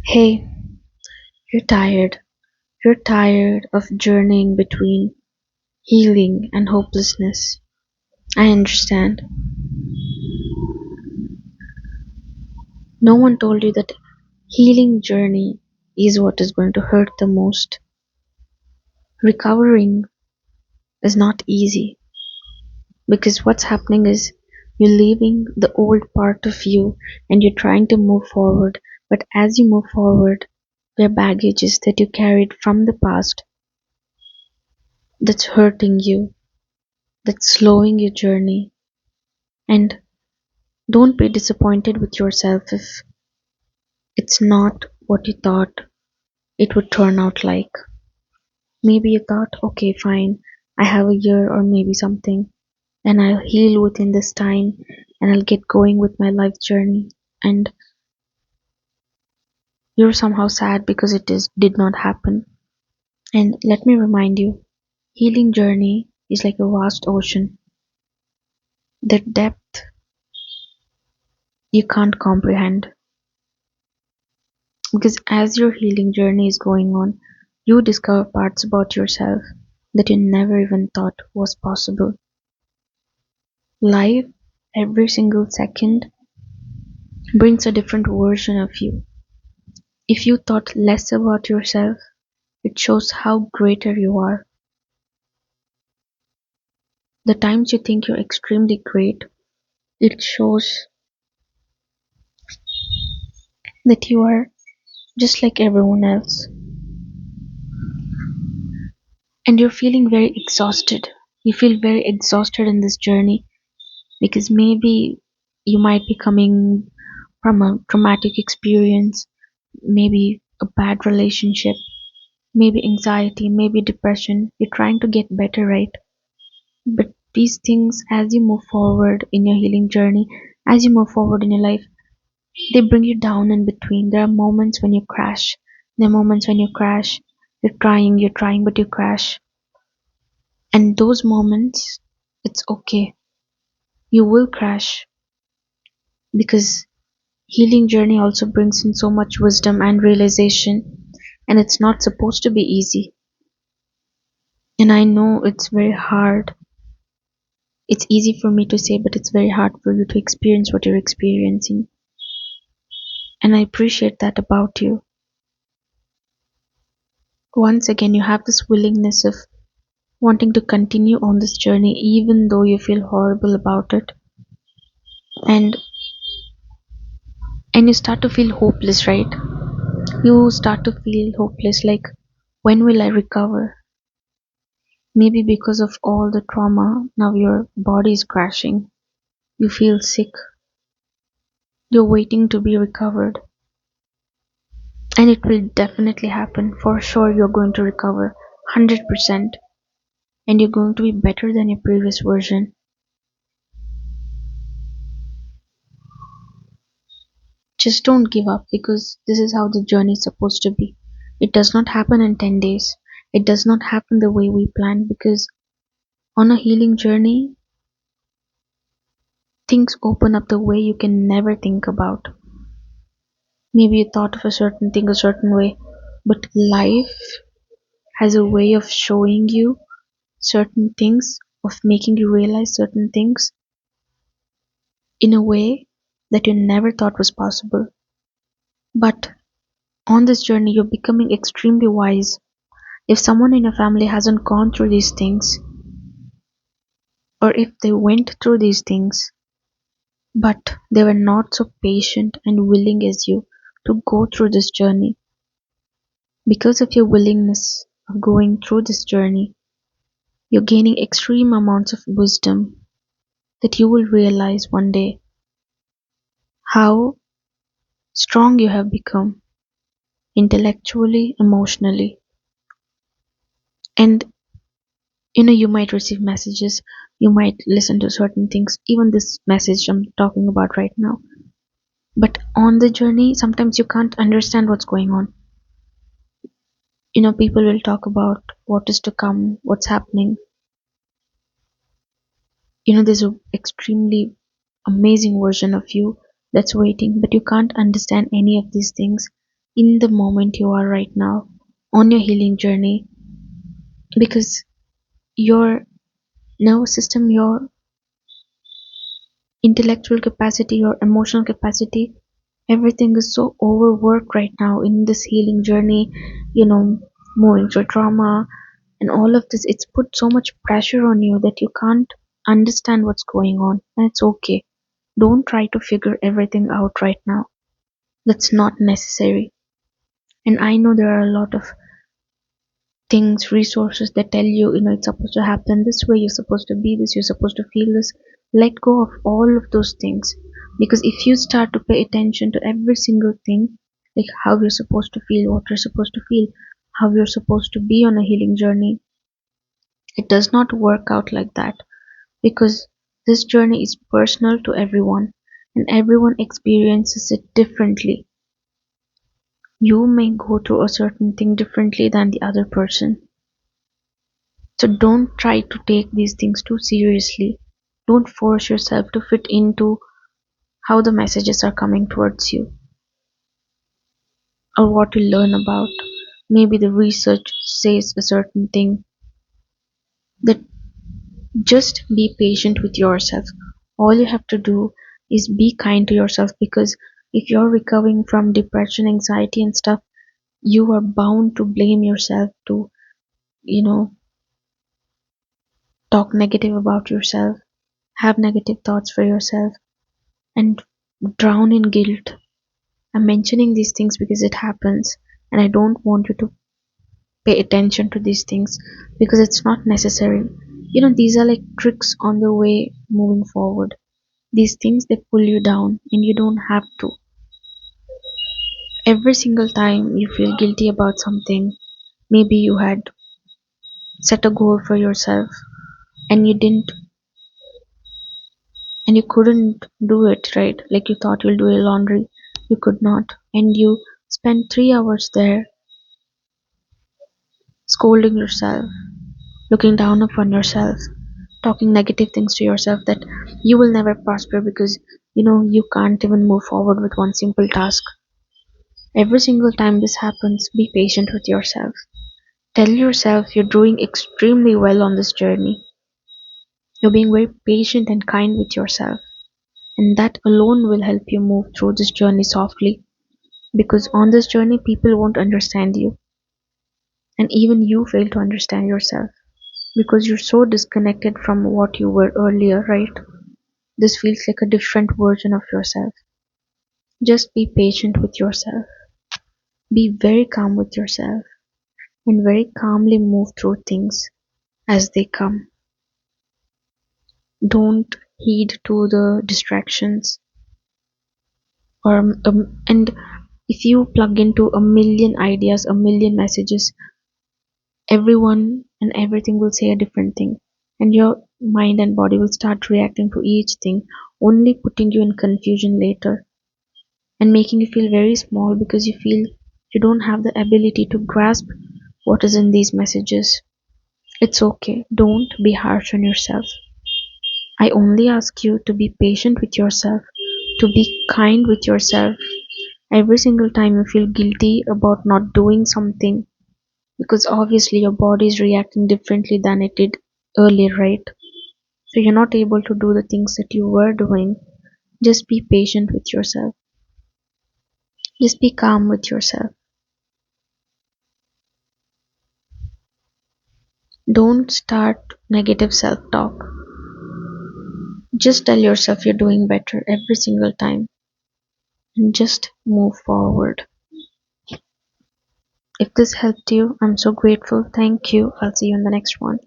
Hey, you're tired. You're tired of journeying between healing and hopelessness. I understand. No one told you that healing journey is what is going to hurt the most. Recovering is not easy because what's happening is you're leaving the old part of you and you're trying to move forward. But as you move forward, there are baggages that you carried from the past that's hurting you, that's slowing your journey. And don't be disappointed with yourself if it's not what you thought it would turn out like. Maybe you thought, okay, fine, I have a year or maybe something, and I'll heal within this time and I'll get going with my life journey. And you're somehow sad because did not happen. And let me remind you, healing journey is like a vast ocean. The depth you can't comprehend. Because as your healing journey is going on, you discover parts about yourself that you never even thought was possible. Life, every single second, brings a different version of you. If you thought less about yourself, it shows how greater you are. The times you think you're extremely great, it shows that you are just like everyone else. And you're feeling very exhausted. You feel very exhausted in this journey because maybe you might be coming from a traumatic experience, maybe a bad relationship, maybe anxiety, maybe depression. You're trying to get better, right? But these things, as you move forward in your healing journey, as you move forward in your life, they bring you down in between. There are moments when you crash. There are moments when you crash. You're trying, but you crash. And those moments, it's okay. You will crash because healing journey also brings in so much wisdom and realization, and it's not supposed to be easy. And I know it's very hard. It's easy for me to say, but it's very hard for you to experience what you're experiencing. And I appreciate that about you. Once again, you have this willingness of wanting to continue on this journey even though you feel horrible about it. And you start to feel hopeless, right? You start to feel hopeless like, when will I recover? Maybe because of all the trauma, now your body is crashing. You feel sick. You're waiting to be recovered. And it will definitely happen. For sure, you're going to recover 100%. And you're going to be better than your previous version. Just don't give up because this is how the journey is supposed to be. It does not happen in 10 days. It does not happen the way we planned because on a healing journey, things open up the way you can never think about. Maybe you thought of a certain thing a certain way, but life has a way of showing you certain things, of making you realize certain things in a way that you never thought was possible. But on this journey, you're becoming extremely wise. If someone in your family hasn't gone through these things, or if they went through these things, but they were not so patient and willing as you to go through this journey, because of your willingness of going through this journey, you're gaining extreme amounts of wisdom that you will realize one day how strong you have become intellectually, emotionally. And you might receive messages, you might listen to certain things, even this message I'm talking about right now. But on the journey, sometimes you can't understand what's going on. People will talk about what is to come, what's happening. There's an extremely amazing version of you that's waiting, but you can't understand any of these things in the moment you are right now on your healing journey, because your nervous system, your intellectual capacity, your emotional capacity, everything is so overworked right now in this healing journey, you know, moving through trauma and all of this. It's put so much pressure on you that you can't understand what's going on, and it's okay. Don't try to figure everything out right now. That's not necessary. And I know there are a lot of things, resources that tell you, it's supposed to happen this way, you're supposed to be this, you're supposed to feel this. Let go of all of those things. Because if you start to pay attention to every single thing, like how you're supposed to feel, what you're supposed to feel, how you're supposed to be on a healing journey, it does not work out like that. Because this journey is personal to everyone, and everyone experiences it differently. You may go through a certain thing differently than the other person. So don't try to take these things too seriously. Don't force yourself to fit into how the messages are coming towards you or what you learn about. Maybe the research says a certain thing. That just be patient with yourself. All you have to do is be kind to yourself, because if you're recovering from depression, anxiety, and stuff, you are bound to blame yourself, to, you know, talk negative about yourself, have negative thoughts for yourself, and drown in guilt. I'm mentioning these things because it happens, and I don't want you to pay attention to these things because it's not necessary. These are like tricks on the way moving forward. These things, they pull you down, and you don't have to. Every single time you feel guilty about something, maybe you had set a goal for yourself and you didn't, and you couldn't do it, right? Like you thought you'll do your laundry, you could not, and you spent 3 hours there scolding yourself, looking down upon yourself, talking negative things to yourself, that you will never prosper because you can't even move forward with one simple task. Every single time this happens, be patient with yourself. Tell yourself you're doing extremely well on this journey. You're being very patient and kind with yourself, and that alone will help you move through this journey softly, because on this journey people won't understand you, and even you fail to understand yourself because you're so disconnected from what you were earlier, right? This feels like a different version of yourself. Just be patient with yourself. Be very calm with yourself and very calmly move through things as they come. Don't heed to the distractions, and if you plug into a million ideas, a million messages, everyone and everything will say a different thing, and your mind and body will start reacting to each thing, only putting you in confusion later and making you feel very small because you feel you don't have the ability to grasp what is in these messages. It's okay. Don't be harsh on yourself. I only ask you to be patient with yourself, to be kind with yourself. Every single time you feel guilty about not doing something, because obviously your body is reacting differently than it did earlier, right? So you're not able to do the things that you were doing. Just be patient with yourself. Just be calm with yourself. Don't start negative self talk. Just tell yourself you're doing better every single time and just move forward. If this helped you, I'm so grateful. Thank you. I'll see you in the next one.